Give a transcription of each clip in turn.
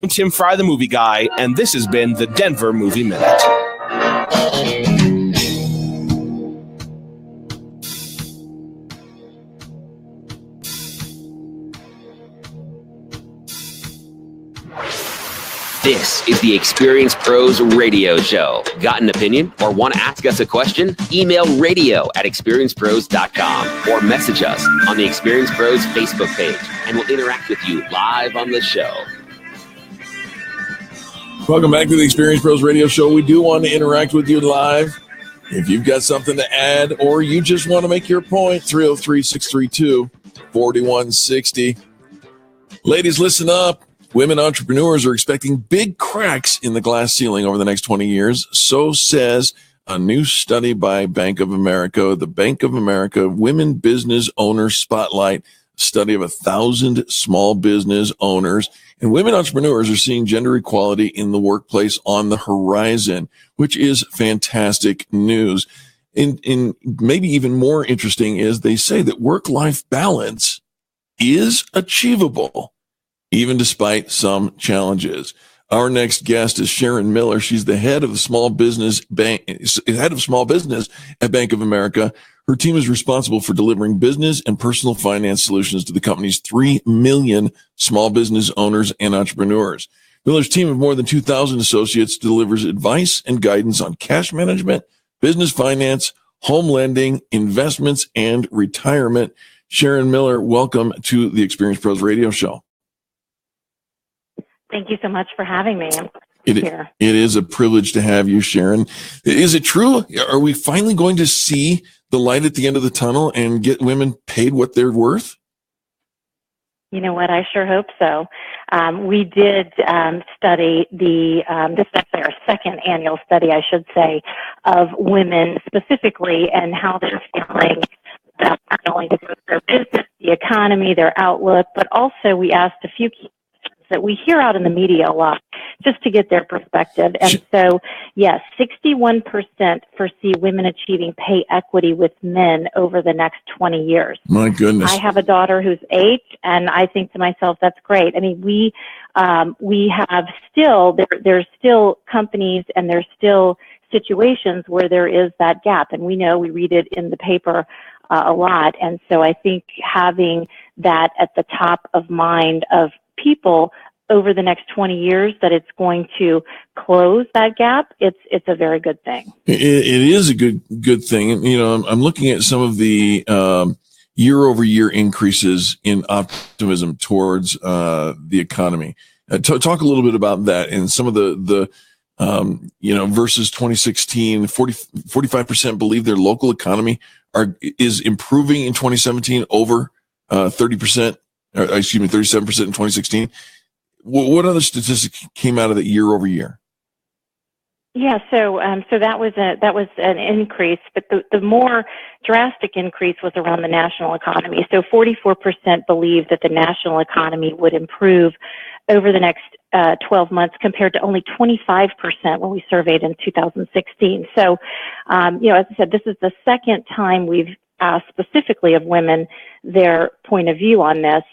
I'm Tim Fry, the movie guy, and this has been the Denver Movie Minute. This is the Experience Pros Radio Show. Got an opinion or want to ask us a question? Email radio@experiencepros.com or message us on the Experience Pros Facebook page, and we'll interact with you live on the show. Welcome back to the Experience Pros Radio Show. We do want to interact with you live. If you've got something to add or you just want to make your point, 303-632-4160. Ladies, listen up. Women entrepreneurs are expecting big cracks in the glass ceiling over the next 20 years. So says a new study by Bank of America. The Bank of America Women Business Owners Spotlight study of 1,000 small business owners. And women entrepreneurs are seeing gender equality in the workplace on the horizon, which is fantastic news. In maybe even more interesting is they say that work-life balance is achievable, even despite some challenges. Our next guest is Sharon Miller. She's the head of small business at Bank of America. Her team is responsible for delivering business and personal finance solutions to the company's 3 million small business owners and entrepreneurs. Miller's team of more than 2,000 associates delivers advice and guidance on cash management, business finance, home lending, investments, and retirement. Sharon Miller, welcome to the Experience Pros Radio Show. Thank you so much for having me. I'm here. It is a privilege to have you, Sharon. Is it true? Are we finally going to see the light at the end of the tunnel and get women paid what they're worth? You know what? I sure hope so. We did study this is actually our second annual study, I should say, of women specifically and how they're feeling about not only their business, the economy, their outlook, but also we asked a few key that we hear out in the media a lot, just to get their perspective. And so, yes, 61% foresee women achieving pay equity with men over the next 20 years. My goodness. I have a daughter who's 8, and I think to myself, that's great. I mean, we have still, there's still companies and there's still situations where there is that gap. And we know, we read it in the paper a lot. And so I think having that at the top of mind of people over the next 20 years, that it's going to close that gap, it's a very good thing. It is a good thing. And, you know, I'm looking at some of the year-over-year increases in optimism towards the economy. Talk a little bit about that and some of the versus 2016, 45% believe their local economy is improving in 2017 over 37% in 2016. What other statistics came out of that year over year? Yeah, so that was an increase, but the more drastic increase was around the national economy. So 44% believe that the national economy would improve over the next 12 months, compared to only 25% when we surveyed in 2016. So, as I said, this is the second time we've asked specifically of women their point of view on this.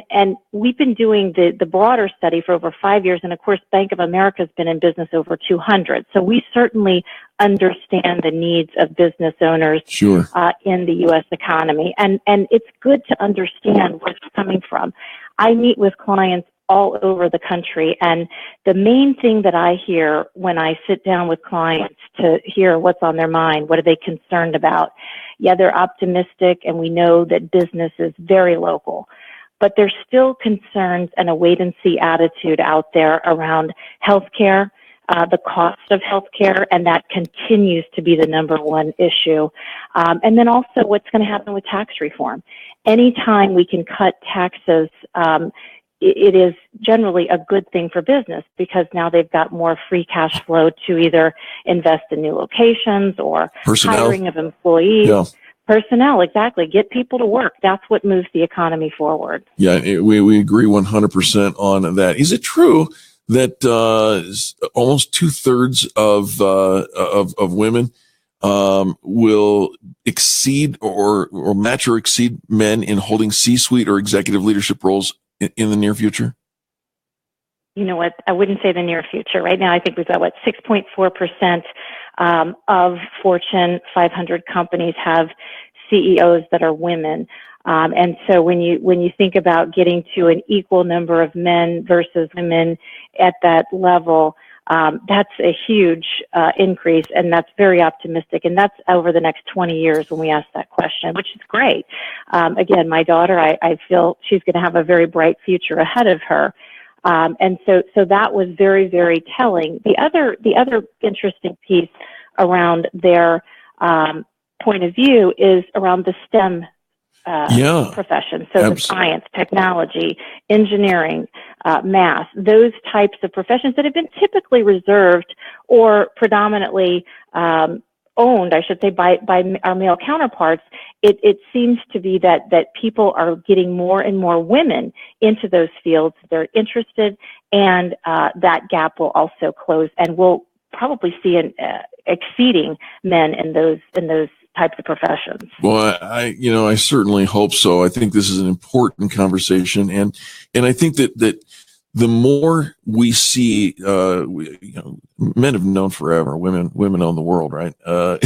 And we've been doing the broader study for over 5 years. And of course, Bank of America has been in business over 200. So we certainly understand the needs of business owners in the U.S. economy. And it's good to understand where it's coming from. I meet with clients all over the country. And the main thing that I hear when I sit down with clients to hear what's on their mind, what are they concerned about? Yeah, they're optimistic, and we know that business is very local. But there's still concerns and a wait-and-see attitude out there around healthcare, the cost of healthcare, and that continues to be the number one issue. And then also what's going to happen with tax reform. Anytime we can cut taxes, it is generally a good thing for business, because now they've got more free cash flow to either invest in new locations or hiring of employees. Yeah. Personnel, exactly. Get people to work. That's what moves the economy forward. Yeah, we agree 100% on that. Is it true that almost 2/3 of women will exceed or match or exceed men in holding C-suite or executive leadership roles in the near future? you know what, I wouldn't say the near future. Right now, I think we've got 6.4% of Fortune 500 companies have CEOs that are women. And so when you think about getting to an equal number of men versus women at that level, that's a huge increase, and that's very optimistic. And that's over the next 20 years when we ask that question, which is great. Again, my daughter, I feel she's going to have a very bright future ahead of her. And so that was very, very telling. The other interesting piece around their point of view is around the STEM profession. So the science, technology, engineering, math, those types of professions that have been typically reserved or predominantly owned, I should say, by our male counterparts. It seems to be that people are getting more and more women into those fields. They're interested, and that gap will also close, and we'll probably see an exceeding men in those types of professions. Well, I certainly hope so. I think this is an important conversation, and I think that the more we see, men have known forever. Women own the world, right? And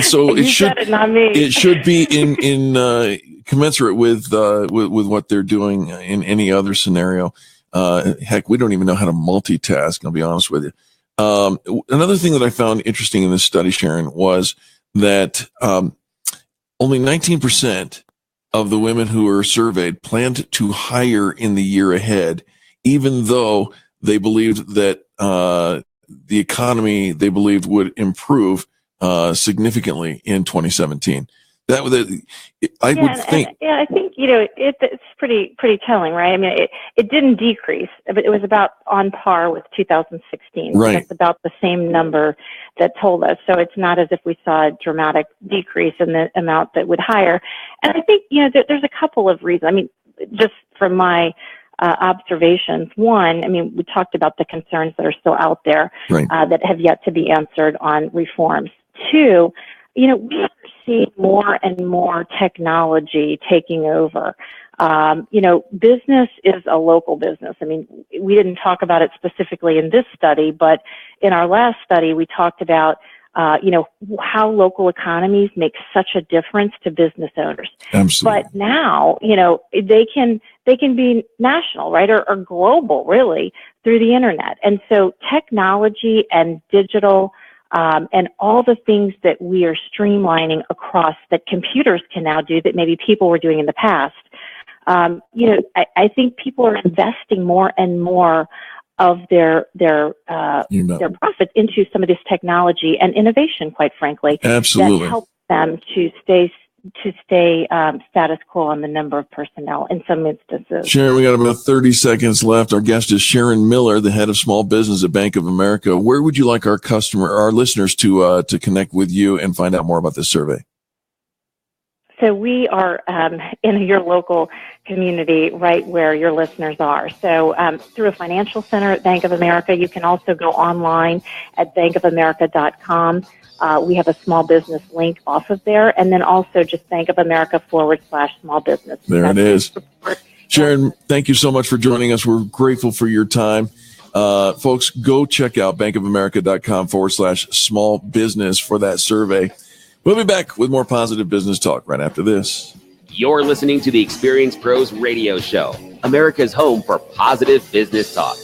so it should be in commensurate with what they're doing in any other scenario. Heck, we don't even know how to multitask. I'll be honest with you. Another thing that I found interesting in this study, Sharon, was that only 19% of the women who were surveyed planned to hire in the year ahead, even though they believed that the economy, they believed, would improve significantly in 2017. I think it's pretty telling, right? I mean, it didn't decrease, but it was about on par with 2016. Right. That's about the same number that told us. So it's not as if we saw a dramatic decrease in the amount that would hire. And I think, there's a couple of reasons. I mean, just from my observations. One, I mean, we talked about the concerns that are still out there, right, that have yet to be answered on reforms. Two, we see more and more technology taking over. Business is a local business. I mean, we didn't talk about it specifically in this study, but in our last study, we talked about, how local economies make such a difference to business owners. Absolutely. But now, they can be national, right? Or global, really, through the internet. And so technology and digital, and all the things that we are streamlining across that computers can now do that maybe people were doing in the past. I think people are investing more and more of their profits into some of this technology and innovation, quite frankly. Absolutely. That helps them to stay status quo on the number of personnel in some instances. Sharon, we got about 30 seconds left. Our guest is Sharon Miller, the head of small business at Bank of America. Where would you like our listeners to connect with you and find out more about this survey? So we are in your local community, right where your listeners are. So through a financial center at Bank of America, you can also go online at bankofamerica.com. We have a small business link off of there, and then also just Bank of America /small business. There it is. Sharon, thank you so much for joining us. We're grateful for your time. Folks, go check out bankofamerica.com /small business for that survey. We'll be back with more positive business talk right after this. You're listening to the Experience Pros Radio Show, America's home for positive business talk.